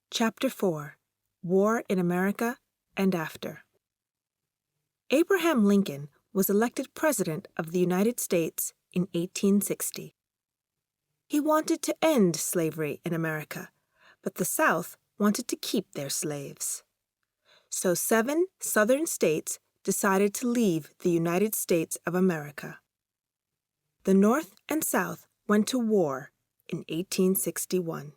Chapter 4, War in America and After. Abraham Lincoln was elected President of the United States in 1860. He wanted to end slavery in America, but the South wanted to keep their slaves. So 7 Southern states decided to leave the United States of America. The North and South went to war in 1861.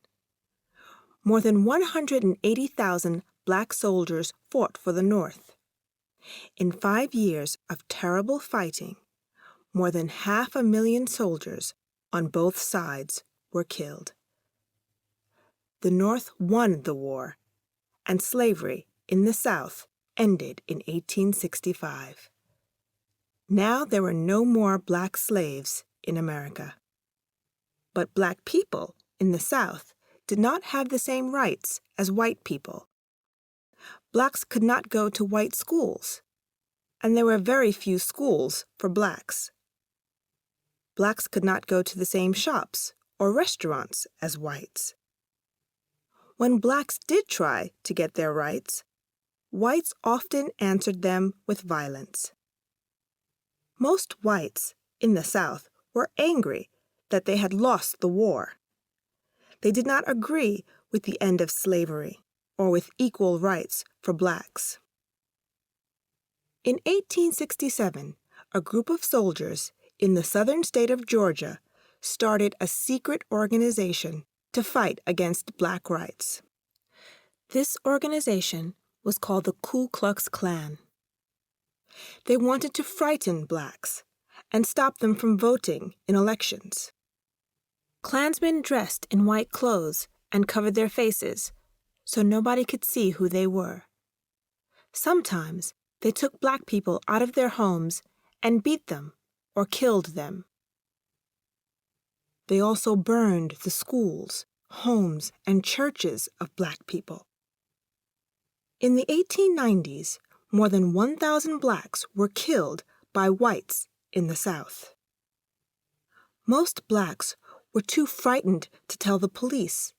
More than 180,000 black soldiers fought for the North. In 5 years of terrible fighting, more than 500,000 soldiers on both sides were killed. The North won the war, and slavery in the South ended in 1865. Now there were no more black slaves in America. But black people in the South did not have the same rights as white people. Blacks could not go to white schools, and there were very few schools for blacks. Blacks could not go to the same shops or restaurants as whites. When blacks did try to get their rights, whites often answered them with violence. Most whites in the South were angry that they had lost the war. They did not agree with the end of slavery or with equal rights for blacks. In 1867, a group of soldiers in the southern state of Georgia started a secret organization to fight against black rights. This organization was called the Ku Klux Klan. They wanted to frighten blacks and stop them from voting in elections. Klansmen dressed in white clothes and covered their faces so nobody could see who they were. Sometimes they took black people out of their homes and beat them or killed them. They also burned the schools, homes, and churches of black people. In the 1890s, more than 1,000 blacks were killed by whites in the South. Most blacks were too frightened to tell the police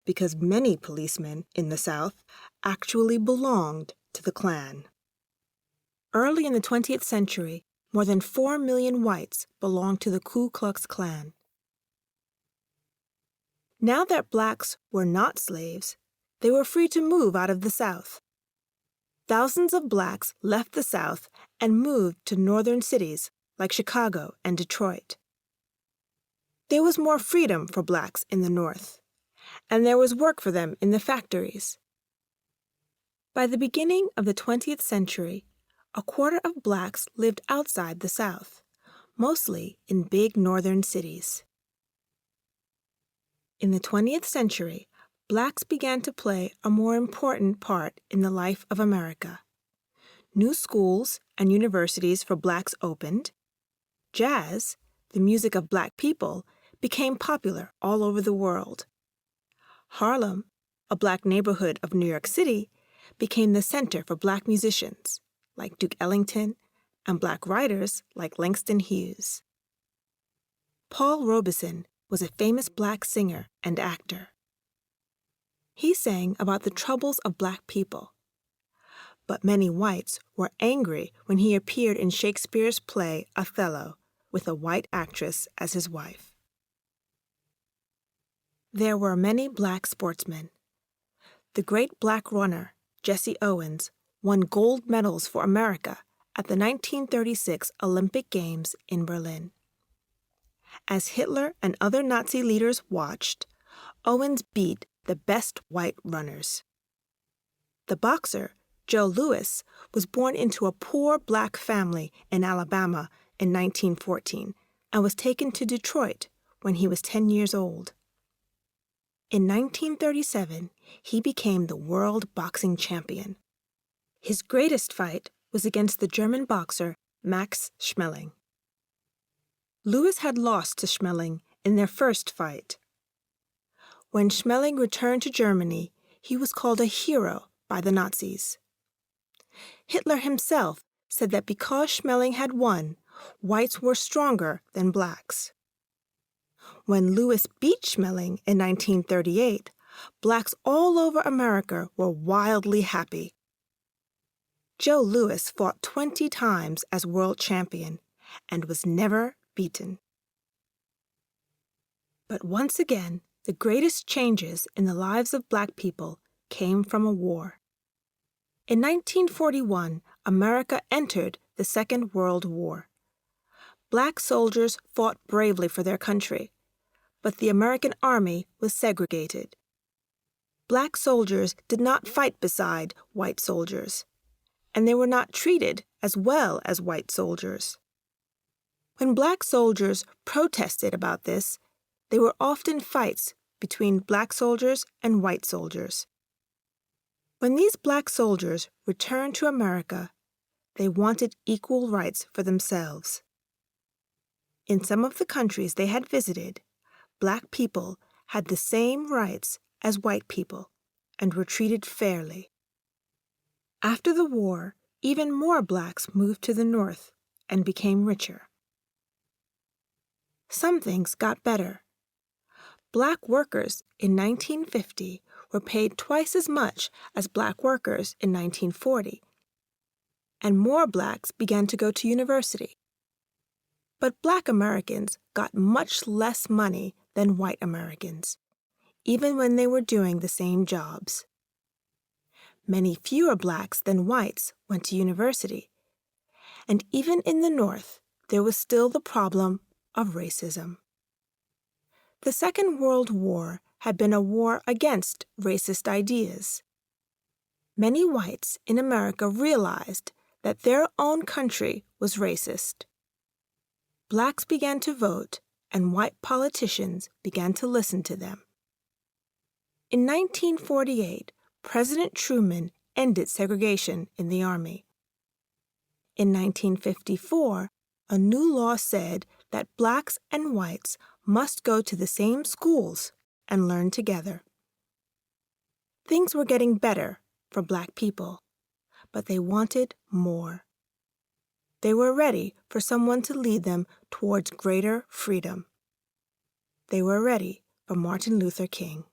because many policemen in the South actually belonged to the Klan. Early in the 20th century, more than 4 million whites belonged to the Ku Klux Klan. Now that blacks were not slaves, they were free to move out of the South. Thousands of blacks left the South and moved to northern cities like Chicago and Detroit. There was more freedom for blacks in the North, and there was work for them in the factories. By the beginning of the 20th century, a quarter of blacks lived outside the South, mostly in big northern cities. In the 20th century, blacks began to play a more important part in the life of America. New schools and universities for blacks opened. Jazz, the music of black people, became popular all over the world. Harlem, a black neighborhood of New York City, became the center for black musicians like Duke Ellington and black writers like Langston Hughes. Paul Robeson was a famous black singer and actor. He sang about the troubles of black people. But many whites were angry when he appeared in Shakespeare's play Othello with a white actress as his wife. There were many black sportsmen. The great black runner, Jesse Owens, won gold medals for America at the 1936 Olympic Games in Berlin. As Hitler and other Nazi leaders watched, Owens beat the best white runners. The boxer, Joe Louis, was born into a poor black family in Alabama in 1914 and was taken to Detroit when he was 10 years old. In 1937, he became the world boxing champion. His greatest fight was against the German boxer Max Schmeling. Louis had lost to Schmeling in their first fight. When Schmeling returned to Germany, he was called a hero by the Nazis. Hitler himself said that because Schmeling had won, whites were stronger than blacks. When Louis beat Schmeling in 1938, blacks all over America were wildly happy. Joe Louis fought 20 times as world champion and was never beaten. But once again, the greatest changes in the lives of black people came from a war. In 1941, America entered the Second World War. Black soldiers fought bravely for their country, but the American army was segregated. Black soldiers did not fight beside white soldiers, and they were not treated as well as white soldiers. When black soldiers protested about this, there were often fights between black soldiers and white soldiers. When these black soldiers returned to America, they wanted equal rights for themselves. In some of the countries they had visited, black people had the same rights as white people and were treated fairly. After the war, even more blacks moved to the north and became richer. Some things got better. Black workers in 1950 were paid twice as much as black workers in 1940, and more blacks began to go to university. But black Americans got much less money than white Americans, even when they were doing the same jobs. Many fewer blacks than whites went to university, and even in the North, there was still the problem of racism. The Second World War had been a war against racist ideas. Many whites in America realized that their own country was racist. Blacks began to vote, and white politicians began to listen to them. In 1948, President Truman ended segregation in the Army. In 1954, a new law said that blacks and whites must go to the same schools and learn together. Things were getting better for black people, but they wanted more. They were ready for someone to lead them towards greater freedom. They were ready for Martin Luther King.